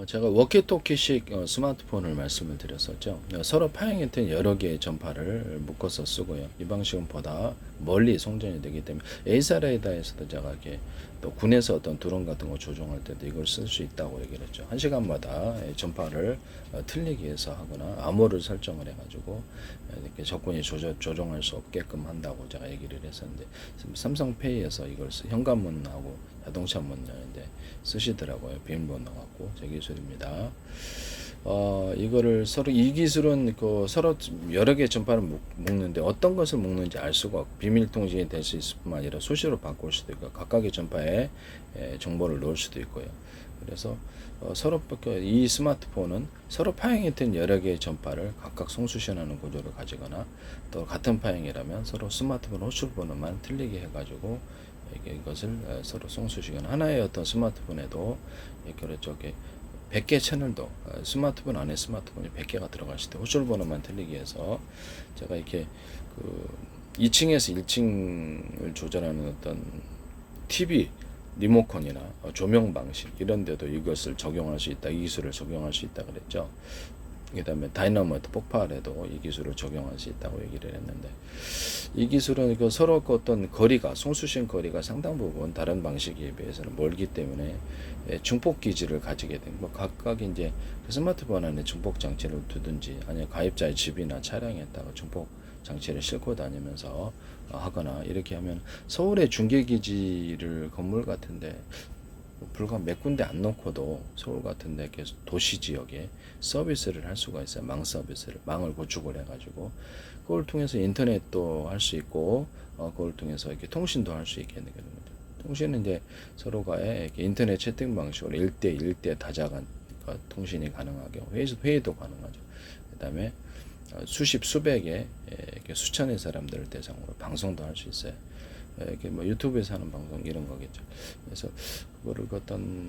제가 워키토키식 스마트폰을 말씀을 드렸었죠. 서로 파행했던 여러 개의 전파를 묶어서 쓰고요. 이 방식은 보다 멀리 송전이 되기 때문에 에이사 레이더에서도 제가 이렇게 또 군에서 어떤 드론 같은 거 조종할 때도 이걸 쓸 수 있다고 얘기를 했죠. 한 시간마다 전파를 틀리게 해서 하거나 암호를 설정을 해가지고 이렇게 적군이 조종할 수 없게끔 한다고 제가 얘기를 했었는데 삼성페이에서 이걸 현관문하고 자동차 문인데 쓰시더라고요. 비밀번호 넣어갖고 제 기술입니다. 이거를 서로 이 기술은 서로 여러 개 전파를 묶는데 어떤 것을 묶는지 알 수가 없고 비밀 통신이 될 수 있을 뿐만 아니라 수시로 바꿀 수도 있고 각각의 전파에 정보를 넣을 수도 있고요. 그래서 서로 이 스마트폰은 서로 파행했던 여러 개의 전파를 각각 송수신하는 구조를 가지거나 또 같은 파행이라면 서로 스마트폰 호출 번호만 틀리게 해가지고 이것을 서로 송수시거나 하나의 어떤 스마트폰에도 이렇게 100개 채널도 스마트폰 안에 스마트폰이 100개가 들어갈 때 호출 번호만 틀리게 해서 제가 이렇게 2층에서 1층을 조절하는 어떤 TV 리모컨이나 조명 방식 이런 데도 이것을 적용할 수 있다. 이 기술을 적용할 수 있다 그랬죠. 그 다음에 다이너마이트 폭발에도 이 기술을 적용할 수 있다고 얘기를 했는데 이 기술은 서로 어떤 거리가 송수신 거리가 상당 부분 다른 방식에 비해서는 멀기 때문에 중폭 기지를 가지게 된 각각 이제 스마트폰 안에 중폭 장치를 두든지 아니면 가입자의 집이나 차량에다가 중폭 장치를 싣고 다니면서 하거나 이렇게 하면 서울의 중계기지를 건물 같은데 불과 몇 군데 안 놓고도 서울 같은데 도시 지역에 서비스를 할 수가 있어요. 망 서비스를 망을 구축을 해가지고 그걸 통해서 인터넷도 할 수 있고 그걸 통해서 이렇게 통신도 할 수 있게 되는 거죠. 통신은 이제 서로가의 인터넷 채팅 방식으로 1대 1대 다자간 통신이 가능하게 회의도 가능하죠. 그다음에 수십 수백의 수천의 사람들을 대상으로 방송도 할 수 있어요. 이렇게 뭐 유튜브에서 하는 방송 이런 거겠죠. 그래서 그거를 어떤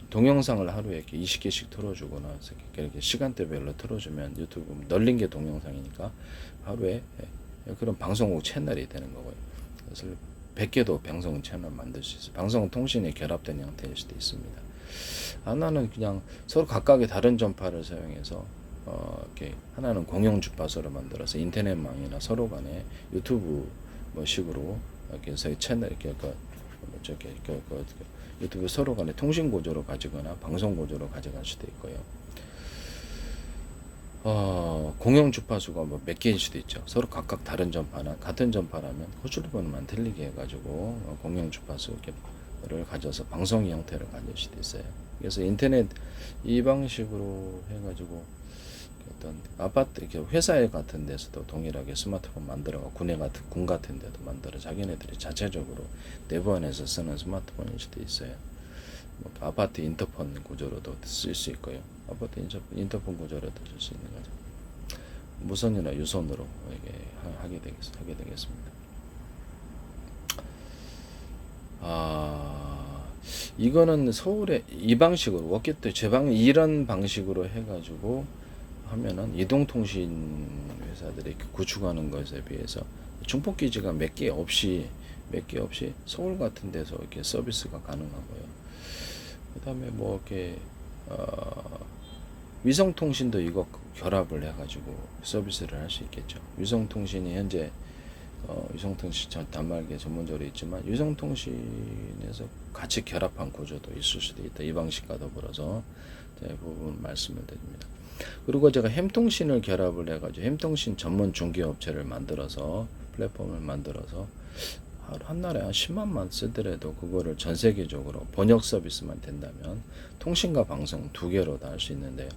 동영상을 하루에 이렇게 20개씩 틀어주거나 이렇게 시간대별로 틀어주면 유튜브 널린 게 동영상이니까 하루에 그런 방송국 채널이 되는 거고요. 그래서 100개도 방송 채널 만들 수 있어요. 방송 통신이 결합된 형태일 수도 있습니다. 하나는 그냥 서로 각각의 다른 전파를 사용해서 이렇게 하나는 공용 주파수를 만들어서 인터넷망이나 서로 간에 유튜브 뭐 식으로 이렇게 해서 채널 이렇게 유튜브 서로 간에 통신 구조로 가지거나 방송 구조로 가져갈 수도 있고요. 공용 주파수가 뭐 몇 개일 수도 있죠. 서로 각각 다른 전파나 같은 전파라면 호출번호만 틀리게 해가지고 공용 주파수를 가져서 방송 형태를 가질 수도 있어요. 그래서 인터넷 이 방식으로 해가지고 어떤 아파트 이렇게 회사 같은 데서도 동일하게 스마트폰 만들어가 군 같은 데도 만들어 자기네들이 자체적으로 내부 안에서 쓰는 스마트폰일 수도 있어요. 뭐 아파트 인터폰 구조로도 쓸 수 있고요. 아파트 인터폰 구조로도 쓸 수 있는 거죠. 무선이나 유선으로 이게 하게 되겠습니다. 이거는 서울에 이 방식으로 워키토 이런 방식으로 해가지고 하면은 이동통신 회사들이 구축하는 것에 비해서 중폭기지가 몇 개 없이 서울 같은 데서 이렇게 서비스가 가능하고요. 그다음에 뭐 이렇게 위성통신도 이거 결합을 해가지고 서비스를 할 수 있겠죠. 위성통신이 현재 위성통신 단말기 전문적으로 있지만 위성통신에서 같이 결합한 구조도 있을 수도 있다. 이 방식과 더불어서 대부분 말씀을 드립니다. 그리고 제가 햄통신을 결합을 해가지고 햄통신 전문 중개업체를 만들어서 플랫폼을 만들어서 한 날에 한 10만만 쓰더라도 그거를 전 세계적으로 번역 서비스만 된다면 통신과 방송 두 개로 다 할 수 있는데요.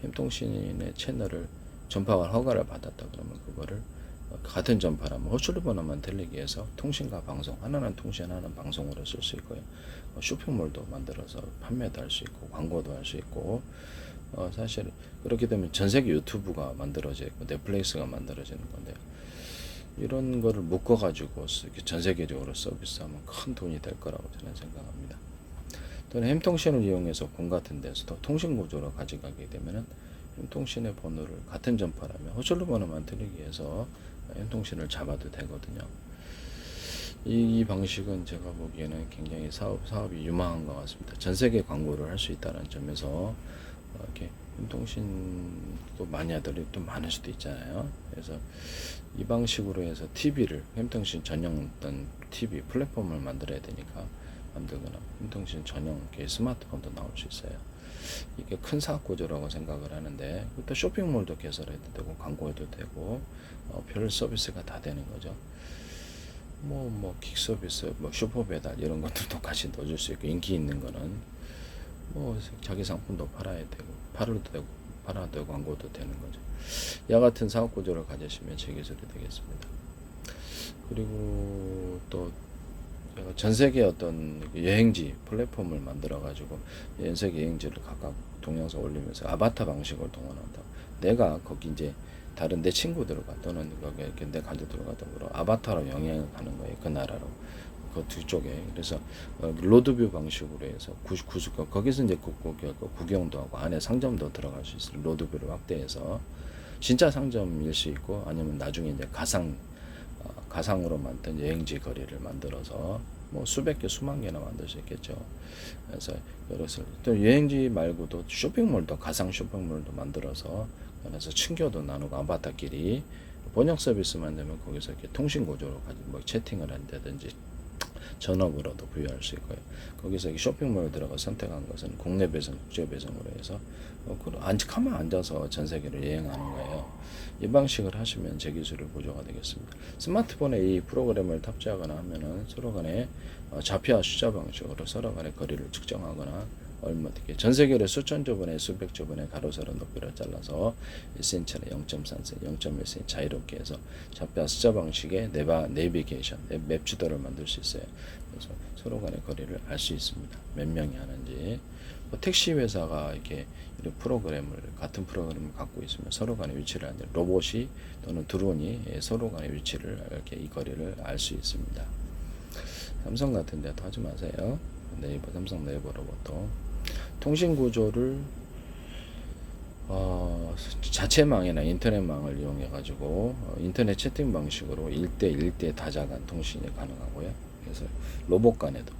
햄통신의 채널을 전파가 허가를 받았다 그러면 그거를 같은 전파라면 호출번호만 틀리게 해서 통신과 방송 하나는 통신 하나는 방송으로 쓸 수 있고요. 쇼핑몰도 만들어서 판매도 할 수 있고 광고도 할 수 있고 사실 그렇게 되면 전 세계 유튜브가 만들어져 있고 넷플릭스가 만들어지는 건데요. 이런 거를 묶어가지고 이렇게 전 세계적으로 서비스하면 큰 돈이 될 거라고 저는 생각합니다. 또는 햄통신을 이용해서 군 같은 데서도 통신 구조로 가져가게 되면은 햄통신의 번호를 같은 전파라면 호출루 번호만 틀리기 위해서 햄통신을 잡아도 되거든요. 이 방식은 제가 보기에는 굉장히 사업이 유망한 것 같습니다. 전 세계 광고를 할 수 있다는 점에서 이렇게 햄통신도 마니아들이 또 많을 수도 있잖아요. 그래서 이 방식으로 해서 TV를 햄통신 전용 어떤 TV 플랫폼을 만들어야 되니까 만들거나 햄통신 전용 스마트폰도 나올 수 있어요. 이게 큰 사업 구조라고 생각을 하는데 또 쇼핑몰도 개설해도 되고 광고해도 되고 별 서비스가 다 되는 거죠. 킥 서비스, 슈퍼 배달 이런 것들도 같이 넣어줄 수 있고 인기 있는 거는 자기 상품도 팔아야 되고 팔아도 되고 광고도 되는 거죠. 이와 같은 사업 구조를 가지시면 제 기술이 되겠습니다. 그리고 또 제가 전 세계 어떤 여행지 플랫폼을 만들어 가지고 전 세계 여행지를 각각 동영상 올리면서 아바타 방식을 동원한다. 내가 거기 이제 다른 내 친구들과 또는 거기 내 가족들과 더불어 아바타로 여행을 가는 거예요. 그 나라로. 그 뒤쪽에. 그래서 로드뷰 방식으로 해서 거기서 이제 구경도 하고 안에 상점도 들어갈 수 있어요. 로드뷰를 확대해서 진짜 상점일 수 있고 아니면 나중에 이제 가상으로 만든 여행지 거리를 만들어서 수백 개, 수만 개나 만들 수 있겠죠. 그래서 또 여행지 말고도 쇼핑몰도 가상 쇼핑몰도 만들어서 그래서 친교도 나누고 아바타끼리 번역 서비스만 되면 거기서 이렇게 통신 구조로 가지고 채팅을 한다든지 전업으로도 부여할 수 있고요. 거기서 쇼핑몰에 들어가 선택한 것은 국내 배송, 국제 배송으로 해서 가만 앉아서 전 세계를 여행하는 거예요. 이 방식을 하시면 제 기술을 보조가 되겠습니다. 스마트폰에 이 프로그램을 탑재하거나 하면은 서로 간에 좌표와 숫자 방식으로 서로 간의 거리를 측정하거나 어떻게 전 세계를 수천 조 번에 수백 조 번의 가로세로 높이를 잘라서 1cm나 0.3cm, 0.1cm 자유롭게 해서 좌표와 숫자 방식의 내비게이션, 맵 지도를 만들 수 있어요. 그래서 서로 간의 거리를 알 수 있습니다. 몇 명이 하는지. 택시 회사가 이렇게 같은 프로그램을 갖고 있으면 서로 간의 위치를 아는 로봇이 또는 드론이 서로 간의 위치를 이렇게 이 거리를 알 수 있습니다. 삼성 같은 데도 하지 마세요. 삼성 네이버 로봇도 통신 구조를 자체망이나 인터넷망을 이용해 가지고 인터넷 채팅 방식으로 1대1대 다자간 통신이 가능하고요. 그래서 로봇 간에도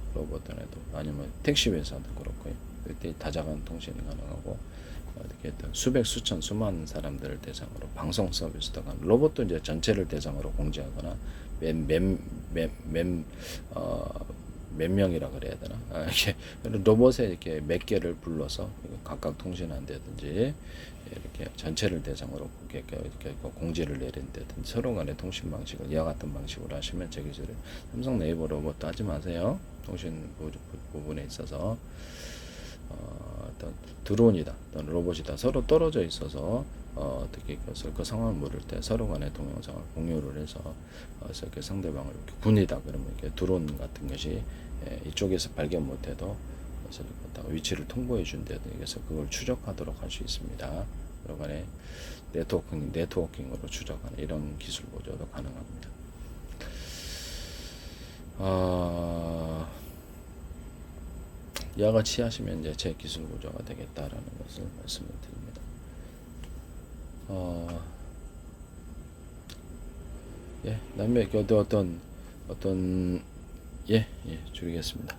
아니면 택시 회사도 그렇고요. 1대1 다자간 통신이 가능하고 이렇게 수백 수천 수만 사람들을 대상으로 방송 서비스도 가능. 로봇도 이제 전체를 대상으로 공지하거나 몇 명이라 그래야 되나? 이렇게 로봇에 이렇게 몇 개를 불러서 각각 통신한다든지 이렇게 전체를 대상으로 이렇게 공지를 내린다든지 서로 간의 통신 방식을 이와 같은 방식으로 하시면 제 기술을 삼성 네이버 로봇도 하지 마세요. 통신 부분에 있어서 어떤 드론이다, 어떤 로봇이다 서로 떨어져 있어서 어떻게 그 상황을 모를 때 서로 간의 동영상을 공유를 해서 이렇게 상대방을 이렇게 군이다 그러면 이렇게 드론 같은 것이 이쪽에서 발견 못해도 그래서 위치를 통보해 준다든지 그래서 그걸 추적하도록 할 수 있습니다. 여러 간의 네트워킹으로 추적하는 이런 기술 보조도 가능합니다. 이와 같이 하시면 이제 제 기술 보조가 되겠다라는 것을 말씀을 드립니다. 남의 어떤 줄이겠습니다.